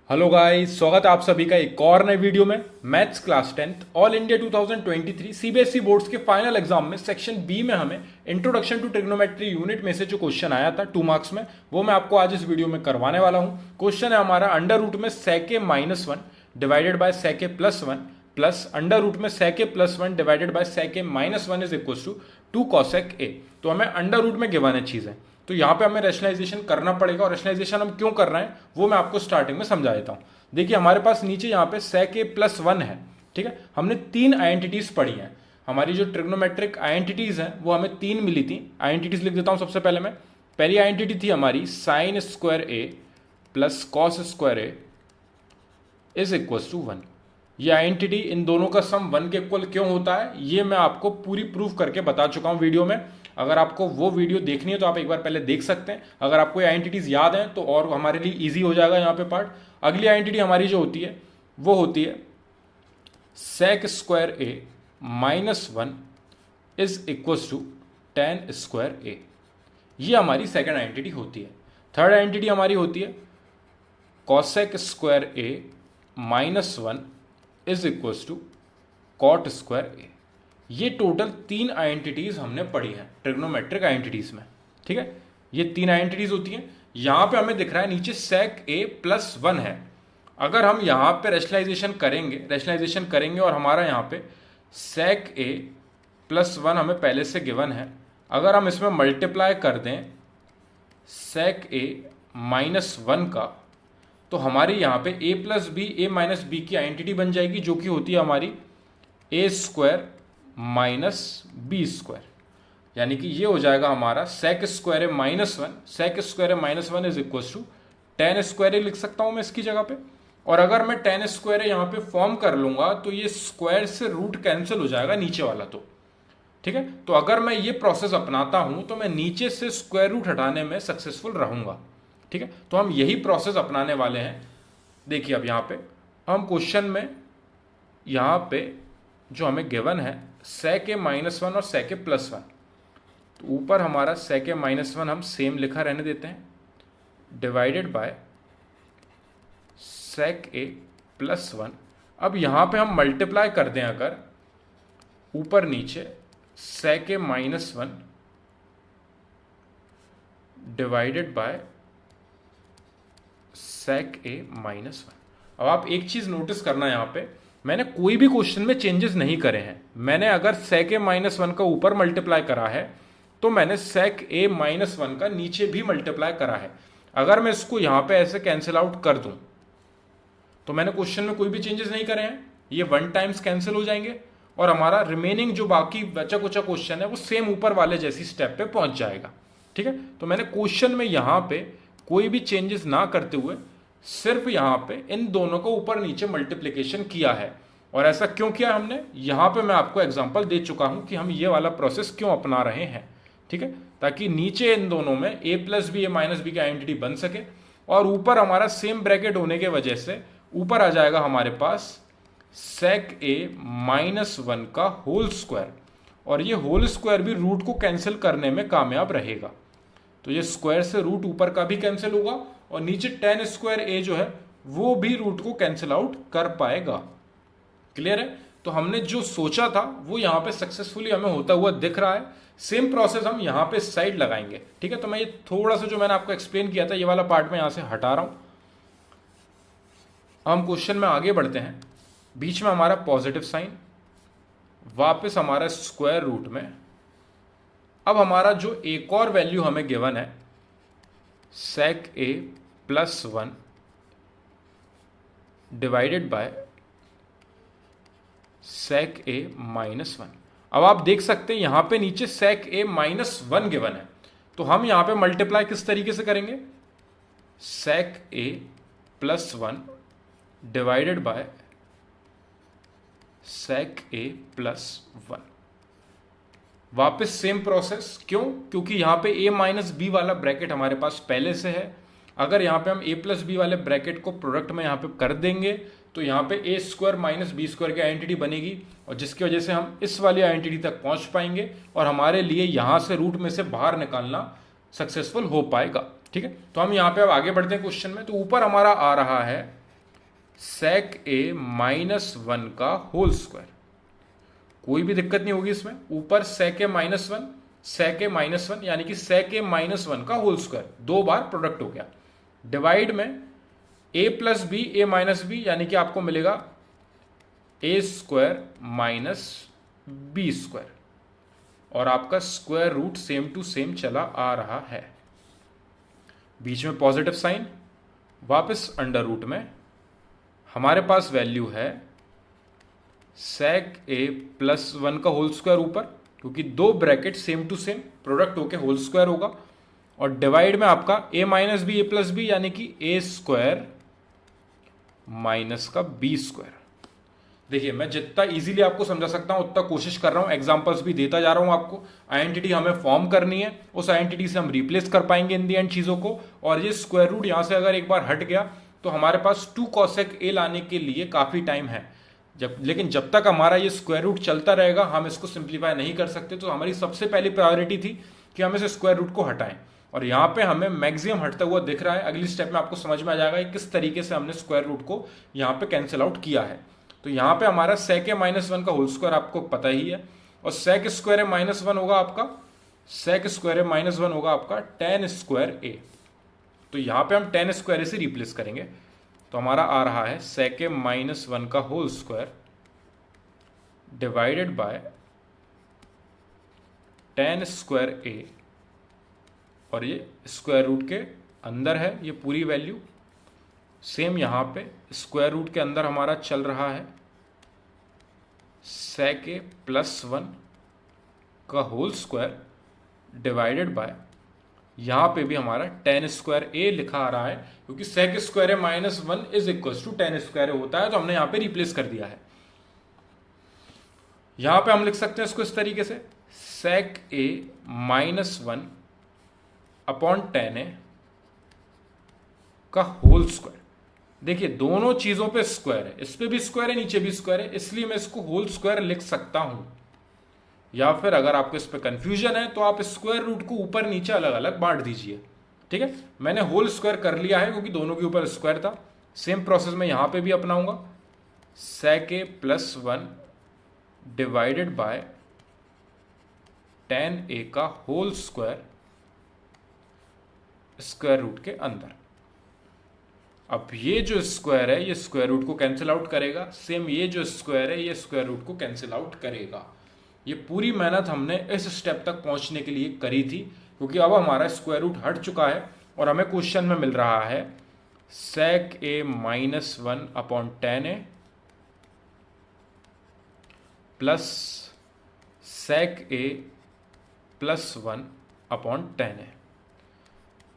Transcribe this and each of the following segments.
Hello guys, स्वागत है आप सभी का एक और नए वीडियो में। Maths class 10th all India 2023 CBSE boards के फाइनल एग्जाम में सेक्शन बी में हमें इंट्रोडक्शन टू ट्रिग्नोमेट्री यूनिट में से जो क्वेश्चन आया था 2 मार्क्स में, वो मैं आपको आज इस वीडियो में करवाने वाला हूं। क्वेश्चन है हमारा अंडर रूट में सेके -1 divided by sec +1 plus under root में सेके +1 divided by sec -1 is equal to 2 cosec a। तो हमें अंडर रूट में गिवन है चीजें, तो यहाँ पे हमें रैशनलाइजेशन करना पड़ेगा। और रैशनलाइजेशन हम क्यों कर रहे हैं वो मैं आपको स्टार्टिंग में समझा देता हूँ। देखिए हमारे पास नीचे यहाँ पे sec a +1 है, ठीक है। हमने 3 आइडेंटिटीज पढ़ी हैं। हमारी जो ट्रिग्नोमेट्रिक आइडेंटिटीज हैं वो हमें 3 मिली थी। आइडेंटिटीज लिख देता हूँ सबसे पहले मैं। पहली आइडेंटिटी थी हमारी sin square a plus cos square a is equal to 1। ये आइडेंटिटी इन दोनों का सम 1 के इक्वल क्यों होता है ये मैं आपको पूरी प्रूफ करके बता चुका हूँ वीडियो में। अगर आपको वो वीडियो देखनी है तो आप एक बार पहले देख सकते हैं। अगर आपको ये आइडेंटिटीज याद हैं तो और हमारे लिए इजी हो जाएगा यहाँ पे पार्ट। अगली आइडेंटिटी हमारी जो होती है वो होती है sec square a -1 is equal to tan square a। ये हमारी सेकेंड आइडेंटिटी होती है। थर्ड आइडेंटिटी हमारी होती है cosec square a -1 is equal to cot square a। ये टोटल 3 आइडेंटिटीज हमने पढ़ी हैं ट्रिग्नोमेट्रिक आइडेंटिटीज में, ठीक है। ये 3 आइडेंटिटीज होती हैं। यहां पे हमें दिख रहा है नीचे sec a +1 है। अगर हम यहां पे रैशनलाइजेशन करेंगे और हमारा यहां पे sec a +1 हमें पहले से गिवन है। अगर हम इसमें मल्टीप्लाई कर दें sec a -1 का, तो हमारी यहाँ पे a + b a - b की आइडेंटिटी बन जाएगी, जो कि होती है हमारी a स्क्वायर -b स्क्वायर। यानी कि ये हो जाएगा हमारा sec स्क्वायर है -1, sec स्क्वायर है -1 is equal to tan square लिख सकता हूं मैं इसकी जगह पे। और अगर मैं tan स्क्वायर यहाँ पे फॉर्म कर लूंगा तो ये स्क्वायर से रूट कैंसिल हो जाएगा नीचे वाला, तो ठीक है। तो अगर मैं ये प्रोसेस अपनाता हूं तो मैं नीचे से स्क्वायर रूट हटाने में सक्सेसफुल रहूंगा, ठीक है। तो हम यही प्रोसेस अपनाने वाले हैं। देखिए अब यहाँ पे हम क्वेश्चन में यहाँ पे जो हमें गिवन है sec a -1 और sec a +1, तो ऊपर हमारा sec a -1 हम सेम लिखा रहने देते हैं डिवाइडेड बाय sec a +1। अब यहाँ पे हम मल्टीप्लाई कर दें अगर ऊपर नीचे sec a -1 divided by sec a -1। अब आप एक चीज नोटिस करना, यहाँ पे मैंने कोई भी क्वेश्चन में चेंजेस नहीं करे हैं। मैंने अगर sec a -1 का ऊपर मल्टीप्लाई करा है तो मैंने sec a -1 का नीचे भी मल्टीप्लाई करा है। अगर मैं इसको यहाँ पे ऐसे कैंसिल आउट कर दूं तो मैंने क्वेश्चन में कोई भी चेंजेस नहीं करे हैं, ये 1 टाइम्स कैंसिल हो जाएंगे और हमारा रिमेनिंग जो बाकी बचा कुचा क्वेश्चन है वो सेम ऊपर वाले जैसी स्टेप पे पहुंच जाएगा, ठीक है। तो मैंने क्वेश्चन में यहाँ पे कोई भी चेंजेस ना करते हुए सिर्फ यहाँ पे इन दोनों को ऊपर नीचे मल्टीप्लिकेशन किया है। और ऐसा क्यों किया हमने, यहाँ पे मैं आपको एग्जांपल दे चुका हूं कि हम ये वाला प्रोसेस क्यों अपना रहे हैं, ठीक है। ताकि नीचे इन दोनों में a + b a - b की आइडेंटिटी बन सके और ऊपर हमारा सेम ब्रैकेट होने के वजह से ऊपर आ जाएगा हमारे पास sec a -1 का होल स्क्वायर। और ये होल स्क्वायर भी रूट को कैंसिल करने में कामयाब रहेगा। तो ये स्क्वायर से रूट ऊपर का भी कैंसिल होगा और नीचे tan स्क्वायर a जो है वो भी रूट को कैंसिल आउट कर पाएगा। क्लियर है। तो हमने जो सोचा था वो यहाँ पे सक्सेसफुली हमें होता हुआ दिख रहा है। सेम प्रोसेस हम यहाँ पे साइड लगाएंगे, ठीक है। तो मैं ये थोड़ा सा जो मैंने आपको एक्सप्लेन किया था ये वाला पार्ट में यहाँ से हटा रहा हूं। हम क्वेश्चन में आगे बढ़ते हैं। बीच में हमारा पॉजिटिव साइन, वापस हमारा स्क्वायर रूट में। अब हमारा जो एक और वैल्यू हमें गिवन है sec a +1 divided by sec a -1। अब आप देख सकते हैं यहां पे नीचे sec a -1 गिवन है, तो हम यहां पे मल्टीप्लाई किस तरीके से करेंगे, sec a +1 divided by sec a +1। वापस सेम प्रोसेस, क्यों, क्योंकि यहां पे a - b वाला ब्रैकेट हमारे पास पहले से है। अगर यहां पे हम a + b वाले ब्रैकेट को प्रोडक्ट में यहां पे कर देंगे तो यहाँ पे a स्क्वायर -b स्क्वायर की आइडेंटिटी बनेगी और जिसकी वजह से हम इस वाली आइडेंटिटी तक पहुंच पाएंगे और हमारे लिए यहाँ से रूट में से बाहर निकालना सक्सेसफुल हो पाएगा। ठीक है, तो हम यहाँ पे अब आगे बढ़ते हैं क्वेश्चन में। तो ऊपर हमारा आ रहा है sec a माइनस वन का होल स्क्वायर। कोई भी दिक्कत नहीं होगी इसमें, ऊपर sec a minus one, sec a minus one यानी कि sec a माइनस वन का होल स्क्वायर, दो बार प्रोडक्ट हो गया। डिवाइड में a plus B A minus B यानी कि आपको मिलेगा A square minus B square, और आपका square root same to same चला आ रहा है, बीच में पॉजिटिव साइन। वापस अंडर रूट में हमारे पास वैल्यू है sec a प्लस वन का होल स्क्वायर ऊपर, क्योंकि दो bracket same to same product होके होल स्क्वायर होगा, और डिवाइड में आपका a minus B A plus B यानी कि ए स्क्वायर माइनस का बी स्क्वायर। देखिए मैं जितना इजीली आपको समझा सकता हूं उतना कोशिश कर रहा हूं, एग्जांपल्स भी देता जा रहा हूं आपको। आइडेंटिटी हमें फॉर्म करनी है, उस आइडेंटिटी से हम रिप्लेस कर पाएंगे इन दी एंड चीजों को। और ये स्क्वायर रूट यहां से अगर एक बार हट गया तो हमारे पास 2 cosec a लाने के लिए काफी टाइम है, लेकिन जब तक हमारा ये स्क्वायर रूट चलता रहेगा हम इसको सिंप्लीफाई नहीं कर सकते। तो हमारी सबसे पहली प्रायोरिटी थी कि हम इस स्क्वायर रूट को हटाएं, और यहाँ पे हमें मैक्सिमम हटता हुआ दिख रहा है। अगली स्टेप में आपको समझ में आ जाएगा कि किस तरीके से हमने स्क्वायर रूट को यहाँ पे कैंसिल आउट किया है। तो यहाँ पे हमारा sec a माइनस वन का होल स्क्वायर आपको पता ही है, और sec square a minus one होगा आपका, sec square a minus one होगा आपका tan स्क्वायर a। तो यहाँ पे हम tan स्क्वायर a से रिप्लेस करेंगे, तो हमारा आ रहा है sec a माइनस वन का whole square divided by tan square a, और ये स्क्वायर रूट के अंदर है ये पूरी वैल्यू। सेम यहाँ पे स्क्वायर रूट के अंदर हमारा चल रहा है sec a प्लस वन का होल स्क्वायर डिवाइडेड बाय, यहाँ पे भी हमारा tan स्क्वायर a लिखा आ रहा है, क्योंकि sec square a minus one is equal to tan square a होता है, तो हमने यहाँ पे रिप्लेस कर दिया है। यहाँ पे हम लिख सकते हैं इसको इस तरीके से sec a minus one upon tan a का होल स्क्वायर। देखिए दोनों चीजों पे स्क्वायर है, इस पे भी स्क्वायर है नीचे भी स्क्वायर है, इसलिए मैं इसको होल स्क्वायर लिख सकता हूं। या फिर अगर आपको इस पे कंफ्यूजन है तो आप स्क्वायर रूट को ऊपर नीचे अलग अलग बांट दीजिए। ठीक है, मैंने होल स्क्वायर कर लिया है क्योंकि दोनों के ऊपर स्क्वायर था। सेम प्रोसेस में यहां पे भी अपनाऊंगा, sec a plus one divided by tan a का होल स्क्वायर स्क्वायर रूट के अंदर। अब ये जो स्क्वायर है ये स्क्वायर रूट को कैंसिल आउट करेगा, सेम ये जो स्क्वायर है ये स्क्वायर रूट को कैंसिल आउट करेगा। ये पूरी मेहनत हमने इस स्टेप तक पहुंचने के लिए करी थी, क्योंकि अब हमारा स्क्वायर रूट हट चुका है और हमें क्वेश्चन में मिल रहा है sec a minus one upon tan a plus sec a plus one upon tan a।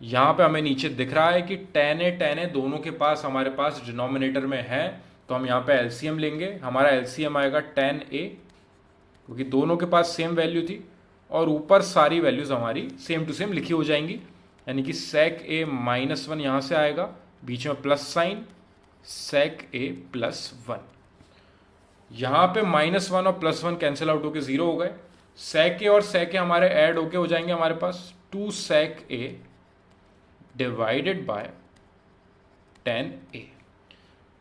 यहां पे हमें नीचे दिख रहा है कि tan a दोनों के पास हमारे पास डिनोमिनेटर में है, तो हम यहाँ पे एलसीएम लेंगे। हमारा एलसीएम आएगा tan a, क्योंकि दोनों के पास सेम वैल्यू थी, और ऊपर सारी वैल्यूज हमारी सेम टू सेम लिखी हो जाएंगी, यानी कि sec a माइनस वन यहाँ से आएगा, बीच में plus sign sec a plus one. यहाँ पे माइनस वन और प्लस वन कैंसिल आउट होके जीरो हो गए, sec a और sec a हमारे ऐड होके हो जाएंगे हमारे पास 2 sec a divided by tan a।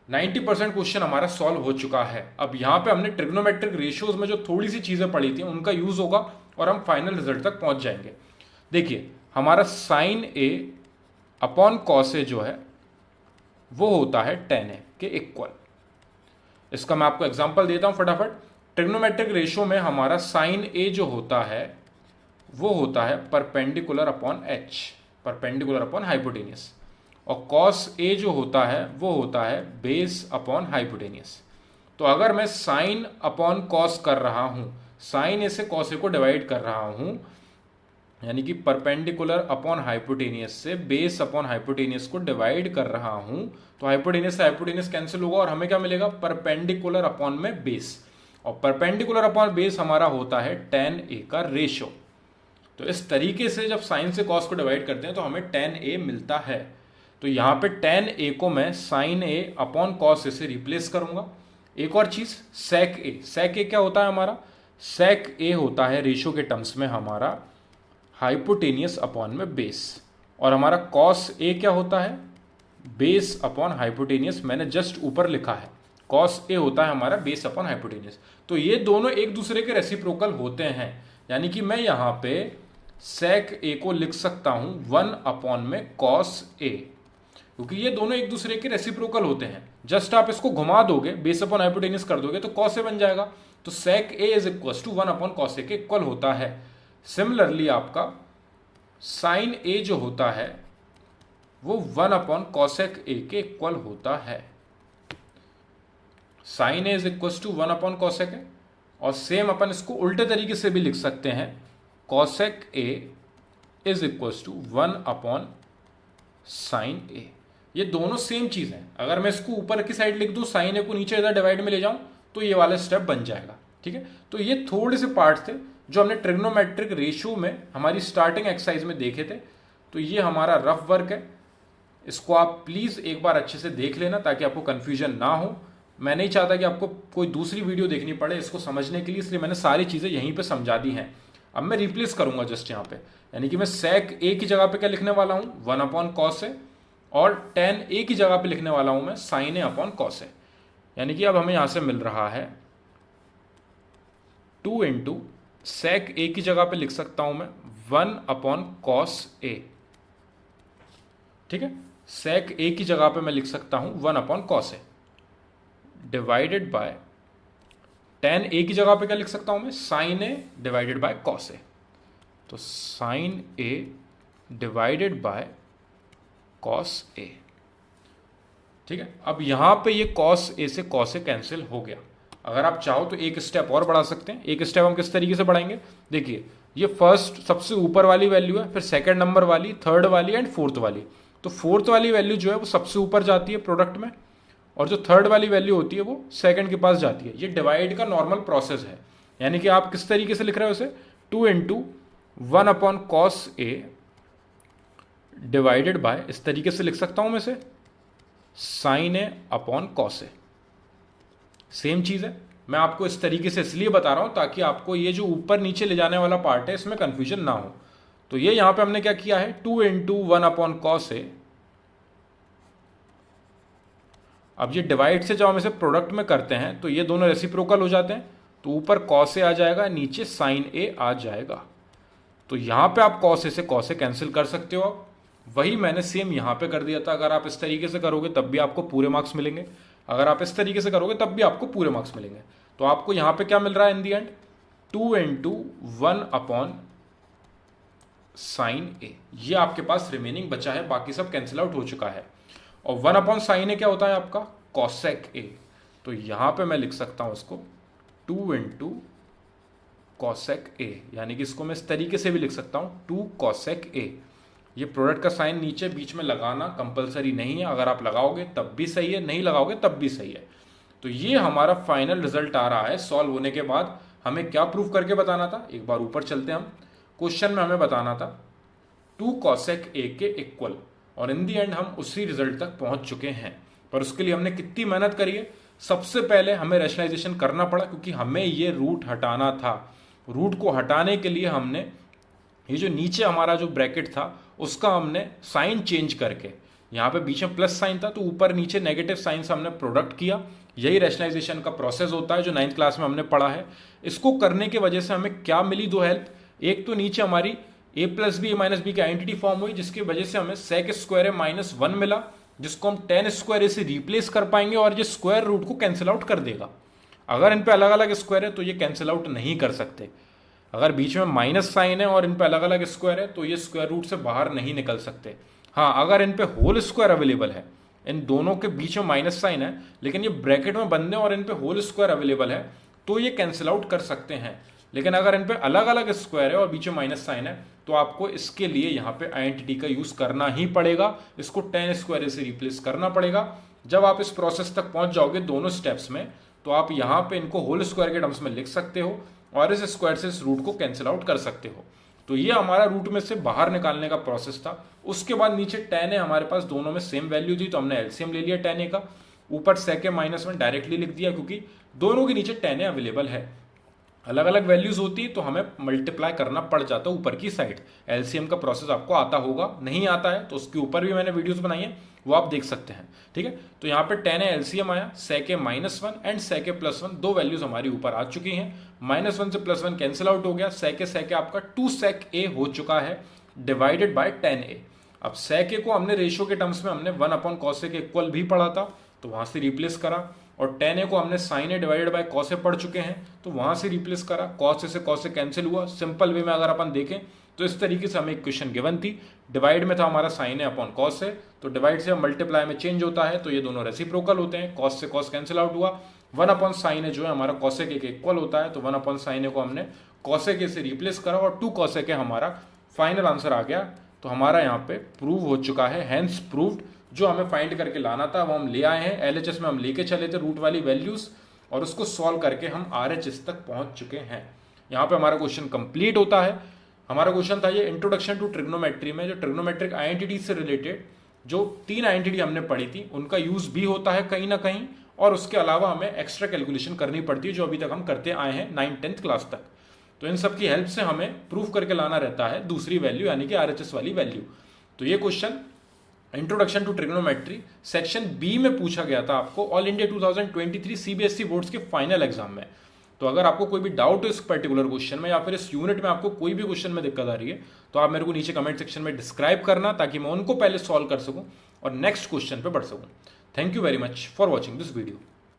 90% question हमारा सॉल्व हो चुका है। अब यहां पे हमने ट्रिग्नोमेट्रिक रेशियोज में जो थोड़ी सी चीजें पढ़ी थी उनका यूज होगा और हम फाइनल रिजल्ट तक पहुंच जाएंगे। देखिए हमारा sine a upon cos a जो है वो होता है tan a के इक्वल। इसका मैं आपको एग्जांपल देता हूं फटाफट। ट्रिग्नोमेट्रिक रेशियो में हमारा साइन a जो होता है वो होता है perpendicular upon h, perpendicular upon hypotenuse, और cos a जो होता है वो होता है बेस अपॉन हाइपोटेनियस। तो अगर मैं साइन अपॉन कॉस कर रहा हूं, साइन a से cos a को डिवाइड कर रहा हूं, यानी कि परपेंडिकुलर अपॉन हाइपोटेनियस से बेस अपॉन हाइपोटेनियस को डिवाइड कर रहा हूं, तो हाइपोटेनियस से हाइपोटेनियस कैंसिल होगा और हमें क्या मिलेगा, परपेंडिकुलर अपॉन में बेस, और परपेंडिकुलर अपॉन बेस हमारा होता है tan a का रेशियो। तो इस तरीके से जब साइन से कॉस को डिवाइड करते हैं तो हमें tan a मिलता है। तो यहाँ पे tan a को मैं sine a upon cos a से रिप्लेस करूंगा। एक और चीज sec a, sec a क्या होता है हमारा, sec a होता है रेशियो के टर्म्स में हमारा हाइपोटेनियस अपॉन में बेस, और हमारा cos a क्या होता है, बेस अपॉन हाइपोटेनियस मैंने जस्ट ऊपर लिखा है, कॉस ए होता है हमारा बेस अपॉन हाइपोटेनियस। तो ये दोनों एक दूसरे के रेसिप्रोकल होते हैं, यानी कि मैं यहां पे सेक ए को लिख सकता हूं 1 अपॉन में कॉस ए, क्योंकि ये दोनों एक दूसरे के रेसिप्रोकल होते हैं। जस्ट आप इसको घुमा दोगे, बेस अपॉन हाइपोटेनियस कर दोगे तो कॉस ए बन जाएगा। तो sec A is equal to 1 upon cos A के इक्वल होता है। सिमिलरली आपका साइन ए जो होता है वो 1 अपॉन कॉसेक ए के इक्वल होता है। Sine A is equal to 1 upon cosec A, और सेम अपन इसको उल्टे तरीके से भी लिख सकते हैं, cosec A is equal to 1 upon sine A. ये दोनों सेम चीज है। अगर मैं इसको ऊपर की साइड लिख दूं, साइन ए को नीचे इधर डिवाइड में ले जाऊं, तो ये वाला स्टेप बन जाएगा। ठीक है, तो ये थोड़े से पार्ट थे जो हमने ट्रिग्नोमेट्रिक रेशियो में हमारी स्टार्टिंग एक्सरसाइज में देखे थे। तो ये हमारा रफ वर्क है, इसको आप प्लीज एक बार अच्छे से देख लेना ताकि आपको कंफ्यूजन ना हो। मैं नहीं चाहता कि आपको कोई दूसरी वीडियो देखनी पड़े इसको समझने के लिए, इसलिए मैंने सारी चीजें यहीं पे समझा दी हैं। अब मैं रिप्लेस करूंगा जस्ट यहाँ पे, यानी कि मैं सेक ए की जगह पे क्या लिखने वाला हूं, 1 अपॉन कॉस ए, और टेन ए की जगह पे लिखने वाला हूं मैं साइन ए अपॉन कॉस ए। यानी कि अब हमें यहां से मिल रहा है 2 इंटू सेक ए की जगह पे लिख सकता हूं मैं 1 अपॉन कॉस ए। ठीक है, सेक ए की जगह पे मैं लिख सकता हूं 1 upon cos A divided by tan A की जगह पे क्या लिख सकता हूं मैं, sine A divided by cos A. तो sine A divided by cos A. ठीक है, अब यहां पे ये कॉस ए से कॉस ए कैंसिल हो गया। अगर आप चाहो तो एक स्टेप और बढ़ा सकते हैं। एक स्टेप हम किस तरीके से बढ़ाएंगे, देखिए ये फर्स्ट सबसे ऊपर वाली वैल्यू है, फिर सेकंड नंबर वाली, थर्ड वाली एंड फोर्थ वाली। तो फोर्थ वाली वैल्यू जो है वो सबसे ऊपर जाती है प्रोडक्ट में, और जो थर्ड वाली वैल्यू होती है वो सेकंड के पास जाती है। ये डिवाइड का नॉर्मल प्रोसेस है। यानी कि आप किस तरीके से लिख रहे हो इसे, 2 into 1 upon cos A divided bye, इस तरीके से लिख सकता हूं मैं इसे, साइन ए अपॉन कॉस ए। सेम चीज है, मैं आपको इस तरीके से इसलिए बता रहा हूं ताकि आपको ये जो ऊपर नीचे ले जाने वाला पार्ट है इसमें कंफ्यूजन ना हो। तो ये यहां पे हमने क्या किया है, 2 इंटू 1 अपॉन कॉस ए। अब ये डिवाइड से जब हम इसे प्रोडक्ट में करते हैं तो ये दोनों रेसिप्रोकल हो जाते हैं, तो ऊपर कॉस ए आ जाएगा, नीचे साइन ए आ जाएगा। तो यहां पे आप कॉस ए से कॉस ए कैंसिल कर सकते हो। वही मैंने सेम यहां पे कर दिया था। अगर आप इस तरीके से करोगे तब भी आपको पूरे मार्क्स मिलेंगे, अगर आप इस तरीके से करोगे तब भी आपको पूरे मार्क्स मिलेंगे। तो आपको यहां पे क्या मिल रहा है इन दी and, 2 into 1 upon sine A. ये आपके पास रिमेनिंग बचा है, बाकी सब कैंसिल आउट हो चुका है। और 1 अपॉन साइन ए क्या होता है आपका, कॉसेक ए। तो यहां पे मैं लिख सकता हूं इसको 2 इंटू कॉसेक ए, यानी कि इसको मैं इस तरीके से भी लिख सकता हूं 2 कॉसेक ए। ये प्रोडक्ट का साइन नीचे बीच में लगाना कंपलसरी नहीं है, अगर आप लगाओगे तब भी सही है, नहीं लगाओगे तब भी सही है। तो ये हमारा फाइनल रिजल्ट आ रहा है। सॉल्व होने के बाद हमें क्या प्रूफ करके बताना था, एक बार ऊपर चलते हैं हम। क्वेश्चन में हमें बताना था 2 कॉसेक ए के इक्वल, और इन दी एंड हम उसी रिजल्ट तक पहुंच चुके हैं। पर उसके लिए हमने कितनी मेहनत करी है। सबसे पहले हमें रैशनलाइजेशन करना पड़ा, क्योंकि हमें ये रूट हटाना था। रूट को हटाने के लिए हमने ये जो नीचे हमारा जो ब्रैकेट था उसका हमने साइन चेंज करके, यहाँ पे बीच में प्लस साइन था तो ऊपर नीचे नेगेटिव साइन से हमने प्रोडक्ट किया। यही रैशनलाइजेशन का प्रोसेस होता है जो 9th क्लास में हमने पढ़ा है। इसको करने की वजह से हमें क्या मिली, दो हेल्प। एक तो नीचे हमारी a plus B minus B की आइडेंटिटी फॉर्म हुई, जिसकी वजह से हमें सेक स्क्वायर ए माइनस 1 मिला, जिसको हम टेन स्क्वायर ए से रिप्लेस कर पाएंगे और ये स्क्वायर रूट को कैंसिल आउट कर देगा। अगर इन पे अलग अलग स्क्वायर है तो ये कैंसिल आउट नहीं कर सकते। अगर बीच में माइनस साइन है और इन पे अलग अलग स्क्वायर है तो ये स्क्वायर रूट से बाहर नहीं निकल सकते। हाँ, अगर इन पे होल स्क्वायर अवेलेबल है, इन दोनों के बीच में माइनस साइन है लेकिन ये ब्रैकेट में बंद है और इन पे होल स्क्वायर अवेलेबल है, तो ये कैंसिल आउट कर सकते हैं। लेकिन अगर इन पे अलग अलग स्क्वायर है और बीच में माइनस साइन है तो आपको इसके लिए यहाँ पे आइडेंटिटी का यूज करना ही पड़ेगा। इसको टेन स्क्वायर से रिप्लेस करना पड़ेगा। जब आप इस प्रोसेस तक पहुंच जाओगे दोनों स्टेप्स में, तो आप यहाँ पे इनको होल स्क्वायर के टर्म्स में लिख सकते हो और इस स्क्वायर से इस रूट को कैंसिल आउट कर सकते हो। तो ये हमारा रूट में से बाहर निकालने का प्रोसेस था। उसके बाद नीचे टेन है हमारे पास, दोनों में सेम वैल्यू थी तो हमने एलसीएम ले लिया टेन ए का। ऊपर सेक ए माइनस 1 डायरेक्टली लिख दिया क्योंकि दोनों के नीचे टेन ए अवेलेबल है। अलग अलग वैल्यूज होती है तो हमें मल्टीप्लाई करना पड़ जाता है ऊपर की साइड। एलसीएम का प्रोसेस आपको आता होगा, नहीं आता है तो उसके ऊपर भी मैंने वीडियोस बनाई है, वो आप देख सकते हैं। ठीक है, तो यहाँ पे 10 है, एलसीएम आया, सेक -1 एंड सेक +1, दो वैल्यूज हमारी ऊपर आ चुकी हैं। -1 से +1 कैंसिल आउट हो गया, सेक आपका 2 सेक ए हो चुका है डिवाइडेड बाय 10a। अब सेक ए को हमने रेशियो के टर्म्स में हमने 1/cos के इक्वल भी पढ़ा था, तो वहां से रिप्लेस करा, और 10a को हमने sine A divided by cos A पढ़ चुके हैं, तो वहां से रिप्लेस करा, कॉस ए से कॉस ए कैंसिल हुआ। सिंपल वे में अगर अपन देखें तो इस तरीके से हमें इक्वेशन गिवन थी, डिवाइड में था हमारा sign A upon cos A, तो डिवाइड से मल्टीप्लाई में चेंज होता है, तो ये दोनों रेसिप्रोकल होते हैं, कॉस से कॉस कैंसिल आउट हुआ। 1/sin ए जो है हमारा कॉस ए के इक्वल होता है, तो 1/sin ए को हमने कॉस ए के से रिप्लेस करा और 2 cos ए के हमारा फाइनल आंसर आ गया। तो हमारा यहाँ पे प्रूव हो चुका है, हैंस प्रूव्ड। जो हमें फाइंड करके लाना था वो हम ले आए हैं, एलएचएस में हम लेके चले थे रूट वाली वैल्यूज, और उसको सॉल्व करके हम आरएचएस तक पहुंच चुके हैं। यहाँ पे हमारा क्वेश्चन कंप्लीट होता है। हमारा क्वेश्चन था ये इंट्रोडक्शन टू ट्रिग्नोमेट्री में, जो ट्रिग्नोमेट्रिक आइडेंटिटी से रिलेटेड जो 3 आइडेंटिटी हमने पढ़ी थी उनका यूज भी होता है कहीं ना कहीं, और उसके अलावा हमें एक्स्ट्रा कैलकुलेशन करनी पड़ती है जो अभी तक हम करते आए हैं 9th-10th क्लास तक। तो इन सब की हेल्प से हमें प्रूफ करके लाना रहता है दूसरी वैल्यू यानी कि आरएचएस वाली वैल्यू। तो ये question introduction to trigonometry section B में पूछा गया था आपको ऑल इंडिया 2023 सीबीएसई बोर्ड्स के फाइनल एग्जाम में। तो अगर आपको कोई भी डाउट है इस पर्टिकुलर क्वेश्चन में या फिर इस यूनिट में आपको कोई भी क्वेश्चन में दिक्कत आ रही है, तो आप मेरे को नीचे कमेंट सेक्शन में डिस्क्राइब करना ताकि मैं उनको पहले सॉल्व कर सकूं और नेक्स्ट क्वेश्चन पे बढ़ सकूं। Thank you very much for watching this video.